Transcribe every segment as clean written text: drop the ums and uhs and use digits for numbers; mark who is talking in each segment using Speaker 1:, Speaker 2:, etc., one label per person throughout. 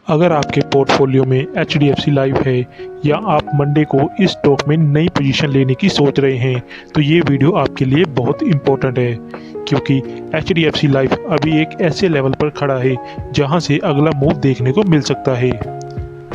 Speaker 1: अगर आपके पोर्टफोलियो में HDFC लाइफ है या आप मंडे को इस स्टॉक में नई पोजीशन लेने की सोच रहे हैं तो ये वीडियो आपके लिए बहुत इम्पोर्टेंट है, क्योंकि HDFC लाइफ अभी एक ऐसे लेवल पर खड़ा है जहां से अगला मूव देखने को मिल सकता है।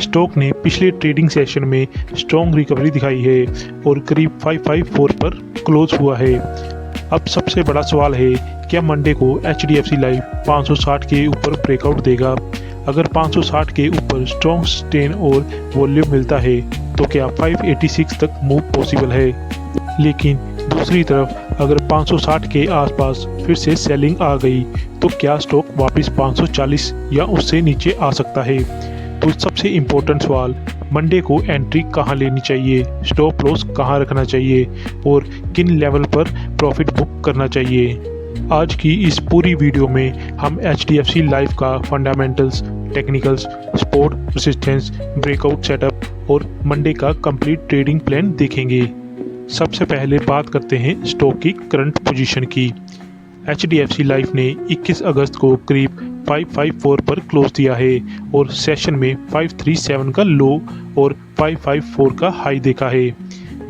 Speaker 1: स्टॉक ने पिछले ट्रेडिंग सेशन में स्ट्रॉन्ग रिकवरी दिखाई है और करीब 554 पर क्लोज हुआ है। अब सबसे बड़ा सवाल है, क्या मंडे को HDFC लाइफ 560 के ऊपर ब्रेकआउट देगा? अगर 560 के ऊपर स्ट्रॉन्ग सस्टेन और वॉल्यूम मिलता है तो क्या 586 तक मूव पॉसिबल है? लेकिन दूसरी तरफ अगर 560 के आसपास फिर से सेलिंग आ गई तो क्या स्टॉक वापस 540 या उससे नीचे आ सकता है? तो सबसे इम्पोर्टेंट सवाल, मंडे को एंट्री कहाँ लेनी चाहिए, स्टॉप लॉस कहाँ रखना चाहिए और किन लेवल पर प्रॉफिट बुक करना चाहिए। आज की इस पूरी वीडियो में हम HDFC लाइफ का fundamentals, technicals, support, resistance, breakout setup और मंडे का कंप्लीट ट्रेडिंग प्लान देखेंगे। सबसे पहले बात करते हैं स्टॉक की करंट पोजीशन की। HDFC लाइफ ने 21 अगस्त को करीब 554 पर क्लोज दिया है और सेशन में 537 का लो और 554 का हाई देखा है।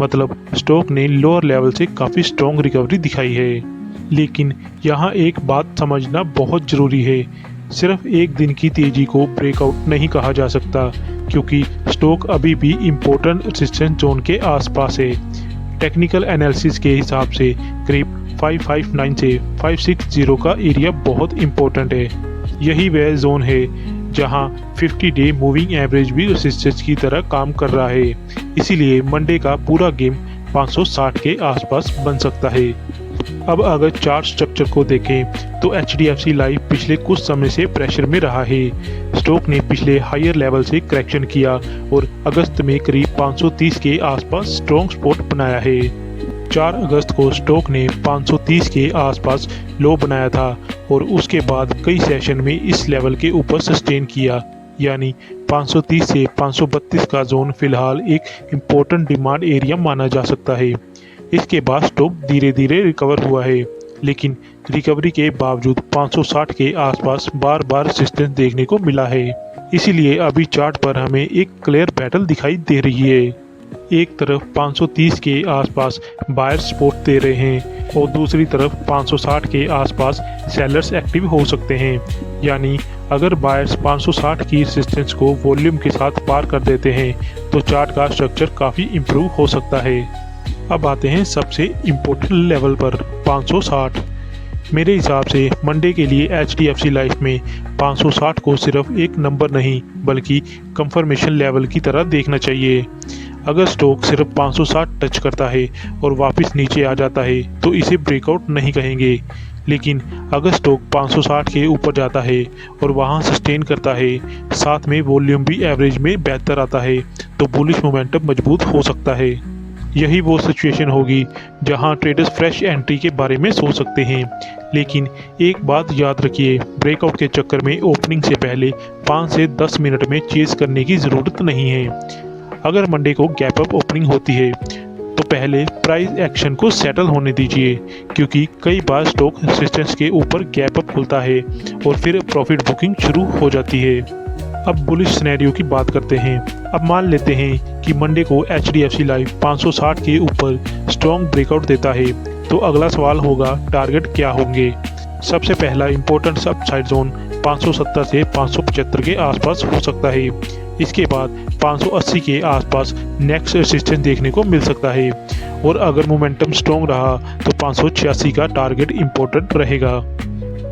Speaker 1: मतलब स्टॉक ने लोअर लेवल से काफ़ी स्ट्रॉन्ग रिकवरी दिखाई है। लेकिन यहाँ एक बात समझना बहुत ज़रूरी है, सिर्फ एक दिन की तेज़ी को ब्रेकआउट नहीं कहा जा सकता, क्योंकि स्टॉक अभी भी इम्पोर्टेंट रेजिस्टेंस जोन के आसपास है। टेक्निकल एनालिसिस के हिसाब से करीब 559 से 560 का एरिया बहुत इम्पोर्टेंट है। यही वह जोन है जहां 50 डे मूविंग एवरेज भी रेजिस्टेंस की तरह काम कर रहा है। इसीलिए मंडे का पूरा गेम 560 के आसपास बन सकता है। अब अगर चार्ट स्ट्रक्चर को देखें तो HDFC लाइफ पिछले कुछ समय से प्रेशर में रहा है। स्टॉक ने पिछले हायर लेवल से करेक्शन किया और अगस्त में करीब 530 के आसपास स्ट्रॉन्ग सपोर्ट बनाया है। 4 अगस्त को स्टॉक ने 530 के आसपास लो बनाया था और उसके बाद कई सेशन में इस लेवल के ऊपर सस्टेन किया, यानी 530 से 532 का जोन फिलहाल एक इम्पोर्टेंट डिमांड एरिया माना जा सकता है। इसके बाद स्टॉक धीरे धीरे रिकवर हुआ है, लेकिन रिकवरी के बावजूद 560 के आसपास बार बार रेजिस्टेंस देखने को मिला है। इसीलिए अभी चार्ट पर हमें एक क्लियर बैटल दिखाई दे रही है। एक तरफ 530 के आसपास बायर्स सपोर्ट दे रहे हैं और दूसरी तरफ 560 के आसपास सेलर्स एक्टिव हो सकते हैं। यानी अगर बायर्स 560 की रेजिस्टेंस को वॉल्यूम के साथ पार कर देते हैं तो चार्ट का स्ट्रक्चर काफ़ी इम्प्रूव हो सकता है। अब आते हैं सबसे इम्पोर्टेंट लेवल पर, 560। मेरे हिसाब से मंडे के लिए HDFC लाइफ में 560 को सिर्फ एक नंबर नहीं बल्कि कंफर्मेशन लेवल की तरह देखना चाहिए। अगर स्टॉक सिर्फ 560 टच करता है और वापस नीचे आ जाता है तो इसे ब्रेकआउट नहीं कहेंगे, लेकिन अगर स्टॉक 560 के ऊपर जाता है और वहां सस्टेन करता है, साथ में वॉल्यूम भी एवरेज में बेहतर आता है, तो बुलिश मोमेंटम मजबूत हो सकता है। यही वो सिचुएशन होगी जहां ट्रेडर्स फ्रेश एंट्री के बारे में सोच सकते हैं। लेकिन एक बात याद रखिए, ब्रेकआउट के चक्कर में ओपनिंग से पहले 5 से 10 मिनट में चेस करने की ज़रूरत नहीं है। अगर मंडे को गैप अप ओपनिंग होती है तो पहले प्राइस एक्शन को सेटल होने दीजिए, क्योंकि कई बार स्टॉक रेजिस्टेंस के ऊपर गैप अप खुलता है और फिर प्रॉफिट बुकिंग शुरू हो जाती है। अब बुलिश सिनेरियो की बात करते हैं। अब मान लेते हैं कि मंडे को HDFC लाइफ 560 के ऊपर स्ट्रॉन्ग ब्रेकआउट देता है, तो अगला सवाल होगा टारगेट क्या होंगे। सबसे पहला इम्पोर्टेंट अपसाइड जोन 570 से 575 के आसपास हो सकता है। इसके बाद 580 के आसपास नेक्स्ट रेजिस्टेंस देखने को मिल सकता है और अगर मोमेंटम स्ट्रॉन्ग रहा तो 586 का टारगेट इम्पोर्टेंट रहेगा।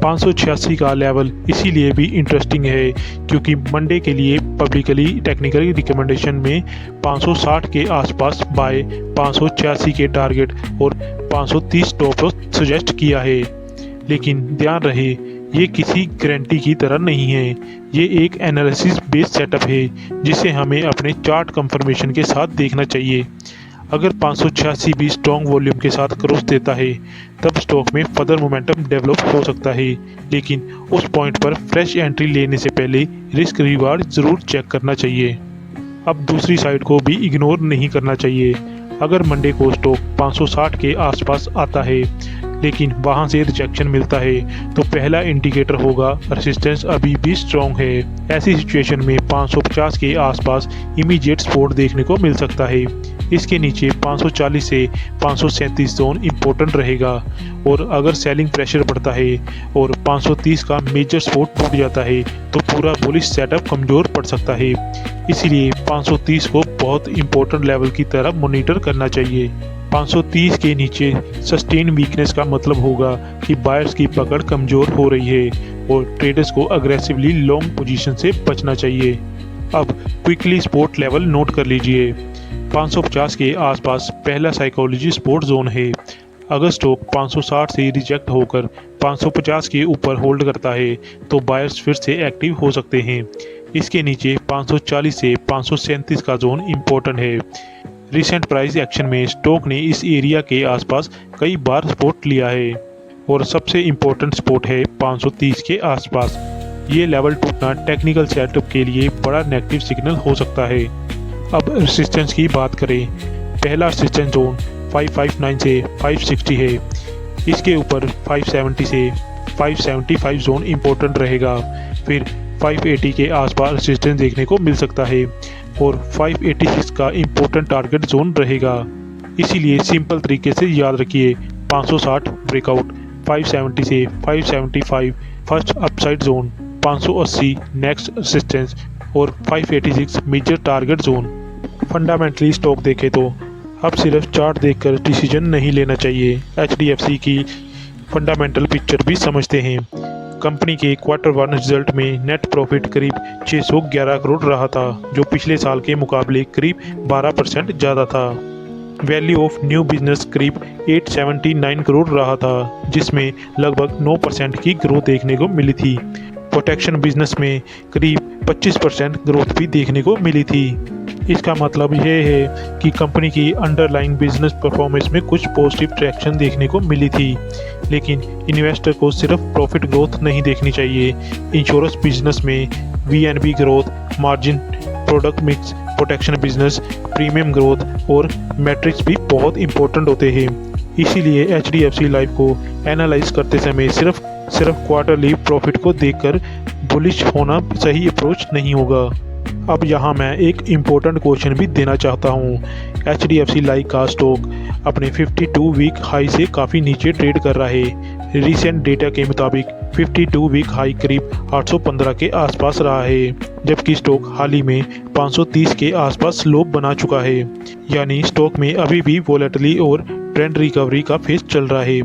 Speaker 1: 586 का लेवल इसीलिए भी इंटरेस्टिंग है क्योंकि मंडे के लिए पब्लिकली टेक्निकली रिकमेंडेशन में 560 के आसपास बाय, 586 के टारगेट और 530 स्टॉप लॉस सजेस्ट किया है। लेकिन ध्यान रहे, ये किसी गारंटी की तरह नहीं है, ये एक एनालिसिस बेस्ड सेटअप है जिसे हमें अपने चार्ट कंफर्मेशन के साथ देखना चाहिए। अगर 586 भी स्ट्रॉन्ग वॉल्यूम के साथ क्रॉस देता है तब स्टॉक में फर्दर मोमेंटम डेवलप हो सकता है, लेकिन उस पॉइंट पर फ्रेश एंट्री लेने से पहले रिस्क रिवार्ड ज़रूर चेक करना चाहिए। अब दूसरी साइड को भी इग्नोर नहीं करना चाहिए। अगर मंडे को स्टॉक 560 के आसपास आता है लेकिन वहां से रिजेक्शन मिलता है तो पहला इंडिकेटर होगा रेजिस्टेंस अभी भी स्ट्रॉन्ग है। ऐसी सिचुएशन में 550 के आसपास इमीडिएट सपोर्ट देखने को मिल सकता है। इसके नीचे 540 से 537 जोन इम्पोर्टेंट रहेगा और अगर सेलिंग प्रेशर बढ़ता है और 530 का मेजर सपोर्ट टूट जाता है तो पूरा बुलिश सेटअप कमजोर पड़ सकता है। इसीलिए 530 को बहुत इंपॉर्टेंट लेवल की तरह मॉनिटर करना चाहिए। 530 के नीचे सस्टेन वीकनेस का मतलब होगा कि बायर्स की पकड़ कमजोर हो रही है और ट्रेडर्स को अग्रेसिवली लॉन्ग पोजीशन से बचना चाहिए। अब क्विकली सपोर्ट लेवल नोट कर लीजिए। 550 के आसपास पहला साइकोलॉजी सपोर्ट जोन है। अगर स्टॉक 560 से रिजेक्ट होकर 550 के ऊपर होल्ड करता है तो बायर्स फिर से एक्टिव हो सकते हैं। इसके नीचे 540 से 537 का जोन इम्पोर्टेंट है। रिसेंट प्राइस एक्शन में स्टॉक ने इस एरिया के आसपास कई बार सपोर्ट लिया है और सबसे इम्पोर्टेंट सपोर्ट है 530 के आसपास। ये लेवल टूटना टेक्निकल सेटअप के लिए बड़ा नेगेटिव सिग्नल हो सकता है। अब रेजिस्टेंस की बात करें, पहला रेजिस्टेंस जोन 559 से 560 है। इसके ऊपर 570 से 575 जोन इम्पोर्टेंट रहेगा। फिर 580 के आसपास रेजिस्टेंस देखने को मिल सकता है और 586 का इम्पोर्टेंट टारगेट जोन रहेगा। इसीलिए सिंपल तरीके से याद रखिए, 560 ब्रेकआउट, 570 से 575 first upside zone, 580 next resistance और 586 major target zone. Fundamentally stock देखें तो अब सिर्फ चार्ट देखकर डिसीजन नहीं लेना चाहिए। HDFC की फंडामेंटल पिक्चर भी समझते हैं। कंपनी के Q1 रिजल्ट में नेट प्रॉफिट करीब 611 करोड़ रहा था, जो पिछले साल के मुकाबले करीब 12% ज़्यादा था। वैल्यू ऑफ न्यू बिजनेस करीब 879 करोड़ रहा था, जिसमें लगभग 9% की ग्रोथ देखने को मिली थी। प्रोटेक्शन बिजनेस में करीब 25% ग्रोथ भी देखने को मिली थी। इसका मतलब यह है कि कंपनी की अंडरलाइंग बिजनेस परफॉर्मेंस में कुछ पॉजिटिव ट्रैक्शन देखने को मिली थी। लेकिन इन्वेस्टर को सिर्फ प्रॉफिट ग्रोथ नहीं देखनी चाहिए। इंश्योरेंस बिजनेस में VNB growth, margin, product mix, protection business, premium growth और मैट्रिक्स भी बहुत इंपॉर्टेंट होते हैं। इसीलिए HDFC लाइफ को एनालाइज करते समय सिर्फ क्वार्टरली प्रॉफिट को देखकर बुलिश होना सही अप्रोच नहीं होगा। अब यहाँ मैं एक इम्पोर्टेंट क्वेश्चन भी देना चाहता हूँ। HDFC लाइफ का स्टॉक अपने 52 वीक हाई से काफ़ी नीचे ट्रेड कर रहा है। रिसेंट डेटा के मुताबिक 52 वीक हाई करीब 815 के आसपास रहा है, जबकि स्टॉक हाल ही में 530 के आसपास लो बना चुका है। यानी स्टॉक में अभी भी वॉलेटिलिटी और ट्रेंड रिकवरी का फेज चल रहा है।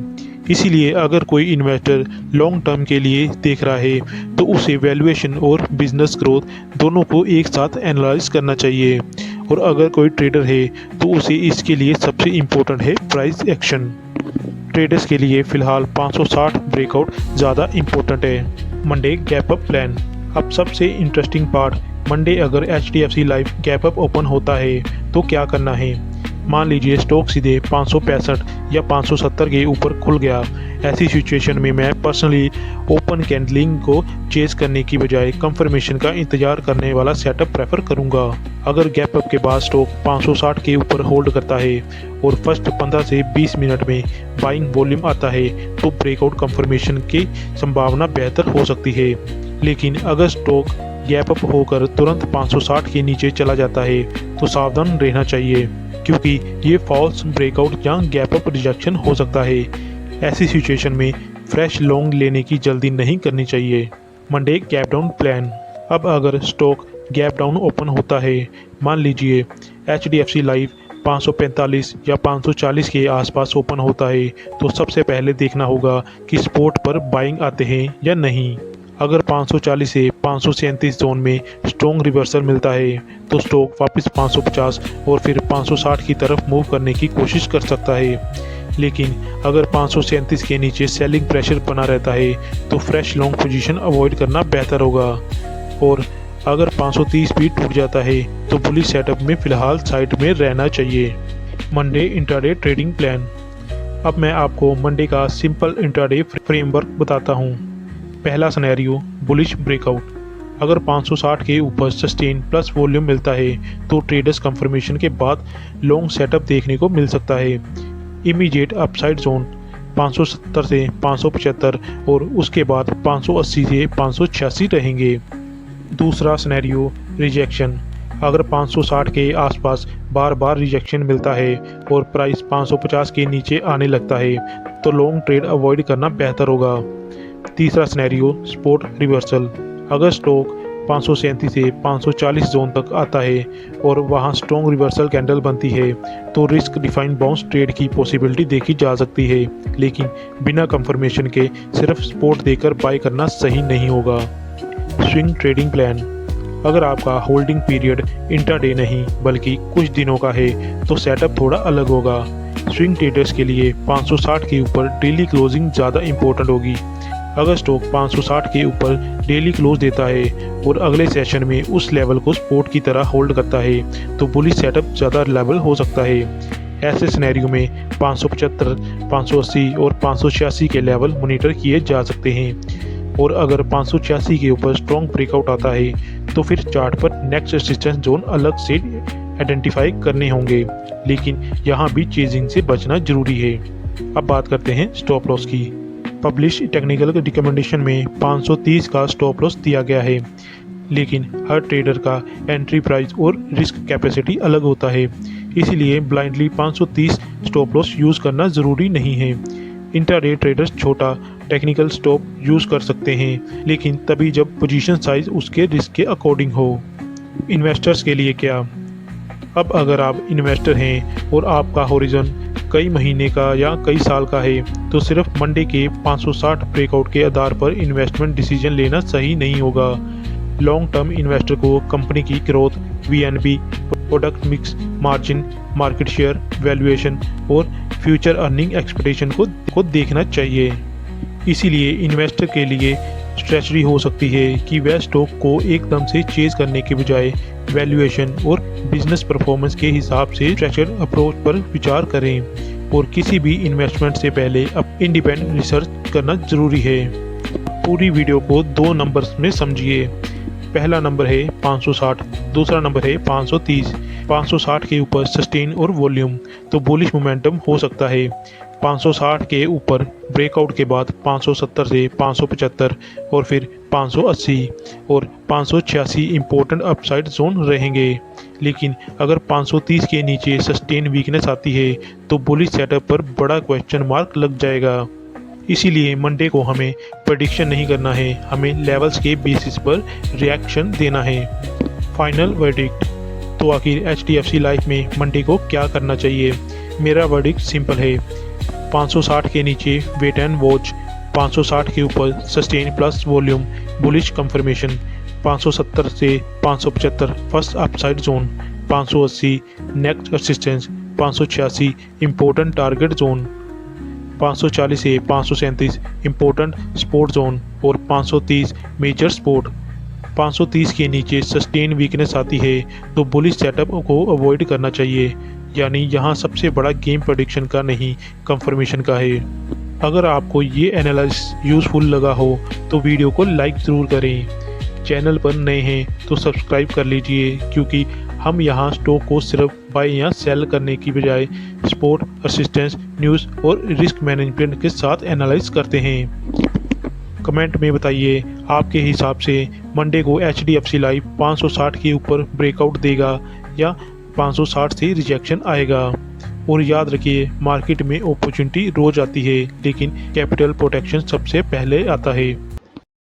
Speaker 1: इसीलिए अगर कोई इन्वेस्टर लॉन्ग टर्म के लिए देख रहा है तो उसे वैल्यूएशन और बिजनेस ग्रोथ दोनों को एक साथ एनालाइज करना चाहिए। और अगर कोई ट्रेडर है तो उसे इसके लिए सबसे इम्पोर्टेंट है प्राइस एक्शन। ट्रेडर्स के लिए फ़िलहाल 560 ब्रेकआउट ज़्यादा इम्पोर्टेंट है। Monday gap up plan. अब सबसे इंटरेस्टिंग पार्ट, मंडे अगर HDFC life gap up open होता है तो क्या करना है। मान लीजिए स्टॉक सीधे 565 या 570 के ऊपर खुल गया। ऐसी सिचुएशन में मैं पर्सनली ओपन कैंडलिंग को चेज करने की बजाय कंफर्मेशन का इंतजार करने वाला सेटअप प्रेफर करूंगा। अगर गैप अप के बाद स्टॉक 560 के ऊपर होल्ड करता है और फर्स्ट 15 से 20 मिनट में बाइंग वॉल्यूम आता है तो ब्रेकआउट कंफर्मेशन की संभावना बेहतर हो सकती है। लेकिन अगर स्टॉक गैप अप होकर तुरंत 560 के नीचे चला जाता है तो सावधान रहना चाहिए, क्योंकि ये फॉल्स ब्रेकआउट या गैप अप रिजेक्शन हो सकता है। ऐसी सिचुएशन में फ्रेश लॉन्ग लेने की जल्दी नहीं करनी चाहिए। Monday gap down plan. अब अगर स्टॉक गैप डाउन ओपन होता है, मान लीजिए HDFC लाइफ 545 या 540 के आसपास ओपन होता है, तो सबसे पहले देखना होगा कि सपोर्ट पर बाइंग आते हैं या नहीं। अगर 540 से 537 जोन में स्ट्रॉन्ग रिवर्सल मिलता है तो स्टॉक वापस 550 और फिर 560 की तरफ मूव करने की कोशिश कर सकता है। लेकिन अगर 537 के नीचे सेलिंग प्रेशर बना रहता है तो फ्रेश लॉन्ग पोजीशन अवॉइड करना बेहतर होगा। और अगर 530 भी टूट जाता है तो बुलिश सेटअप में फ़िलहाल साइड में रहना चाहिए। Monday intraday trading plan. अब मैं आपको मंडे का सिंपल इंट्राडे फ्रेमवर्क बताता हूँ। पहला सिनेरियो, बुलिश ब्रेकआउट। अगर 560 के ऊपर सस्टेन प्लस वॉल्यूम मिलता है तो ट्रेडर्स कंफर्मेशन के बाद लॉन्ग सेटअप देखने को मिल सकता है। इमीडिएट अपसाइड जोन 570 से 575 और उसके बाद 580 से 586 रहेंगे। दूसरा सिनेरियो रिजेक्शन। अगर 560 के आसपास बार बार रिजेक्शन मिलता है और प्राइस 550 के नीचे आने लगता है तो लॉन्ग ट्रेड अवॉइड करना बेहतर होगा। तीसरा सिनेरियो स्पॉट रिवर्सल। अगर स्टॉक 537 से 540 जोन तक आता है और वहां स्ट्रॉन्ग रिवर्सल कैंडल बनती है तो रिस्क डिफाइंड बाउंस ट्रेड की पॉसिबिलिटी देखी जा सकती है, लेकिन बिना कंफर्मेशन के सिर्फ सपोर्ट देकर बाय करना सही नहीं होगा। Swing trading plan. अगर आपका होल्डिंग पीरियड इंट्राडे नहीं बल्कि कुछ दिनों का है तो सेटअप थोड़ा अलग होगा। स्विंग ट्रेडर्स के लिए 560 के ऊपर डेली क्लोजिंग ज़्यादा इंपॉर्टेंट होगी। अगर स्टॉक 560 के ऊपर डेली क्लोज देता है और अगले सेशन में उस लेवल को सपोर्ट की तरह होल्ड करता है तो बुलिश सेटअप ज़्यादा लेवल हो सकता है। ऐसे सिनेरियो में 575, 580 और 586 के लेवल मॉनिटर किए जा सकते हैं और अगर 586 के ऊपर स्ट्रॉन्ग ब्रेकआउट आता है तो फिर चार्ट पर नेक्स्ट रेजिस्टेंस जोन अलग से आइडेंटिफाई करने होंगे, लेकिन यहाँ भी चेजिंग से बचना जरूरी है। अब बात करते हैं स्टॉप लॉस की। पब्लिश टेक्निकल रिकमेंडेशन में 530 का स्टॉप लॉस दिया गया है, लेकिन हर ट्रेडर का एंट्री प्राइस और रिस्क कैपेसिटी अलग होता है, इसलिए ब्लाइंडली 530 स्टॉप लॉस यूज़ करना ज़रूरी नहीं है। इंट्राडे ट्रेडर्स छोटा टेक्निकल स्टॉप यूज़ कर सकते हैं, लेकिन तभी जब पोजीशन साइज उसके रिस्क के अकॉर्डिंग हो। इन्वेस्टर्स के लिए क्या? अब अगर आप इन्वेस्टर हैं और आपका होरिजन कई महीने का या कई साल का है तो सिर्फ मंडे के 560 ब्रेकआउट के आधार पर इन्वेस्टमेंट डिसीजन लेना सही नहीं होगा। लॉन्ग टर्म इन्वेस्टर को कंपनी की growth, VNB, product mix, margin, market share, valuation और फ्यूचर अर्निंग एक्सपेक्टेशन को देखना चाहिए। इसीलिए इन्वेस्टर के लिए स्ट्रेटजी हो सकती है कि वह स्टॉक को एकदम से चेज करने के बजाय वैल्यूएशन और बिजनेस परफॉर्मेंस के हिसाब से स्ट्रक्चर्ड अप्रोच पर विचार करें और किसी भी इन्वेस्टमेंट से पहले अब इंडिपेंडेंट रिसर्च करना जरूरी है। पूरी वीडियो को 2 नंबर्स में समझिए। पहला नंबर है 560, दूसरा नंबर है 530। 560 के ऊपर सस्टेन और वॉल्यूम तो बुलिश मोमेंटम हो सकता है। 560 के ऊपर ब्रेकआउट के बाद 570 से 575 और फिर 580 और 586 इंपॉर्टेंट अपसाइड जोन रहेंगे, लेकिन अगर 530 के नीचे सस्टेन वीकनेस आती है तो बुलिश सेटअप पर बड़ा क्वेश्चन मार्क लग जाएगा। इसीलिए मंडे को हमें प्रेडिक्शन नहीं करना है, हमें लेवल्स के बेसिस पर रिएक्शन देना है। Final verdict. तो आखिर HDFC लाइफ में मंडे को क्या करना चाहिए? मेरा वर्डिक्ट सिंपल है। 560 के नीचे वेट एंड वॉच, 560 के ऊपर sustain plus volume bullish confirmation, 570 से 575 first upside zone, 580 next resistance, 586 important target zone, 540 से 537 इंपॉर्टेंट सपोर्ट जोन और 530 मेजर सपोर्ट। 530 के नीचे सस्टेन वीकनेस आती है तो बुलिश सेटअप को अवॉइड करना चाहिए, यानी यहाँ सबसे बड़ा गेम प्रेडिक्शन का नहीं कंफर्मेशन का है। अगर आपको ये एनालिसिस यूज़फुल लगा हो तो वीडियो को लाइक ज़रूर करें। चैनल पर नए हैं तो सब्सक्राइब कर लीजिए, क्योंकि हम यहाँ स्टॉक को सिर्फ बाय या सेल करने की बजाय सपोर्ट, रेजिस्टेंस, न्यूज़ और रिस्क मैनेजमेंट के साथ एनालाइज करते हैं। कमेंट में बताइए आपके हिसाब से मंडे को HDFC लाइफ 560 के ऊपर ब्रेकआउट देगा या 560 से रिजेक्शन आएगा। और याद रखिए, मार्केट में अपॉर्चुनिटी रोज आती है, लेकिन कैपिटल प्रोटेक्शन सबसे पहले आता है।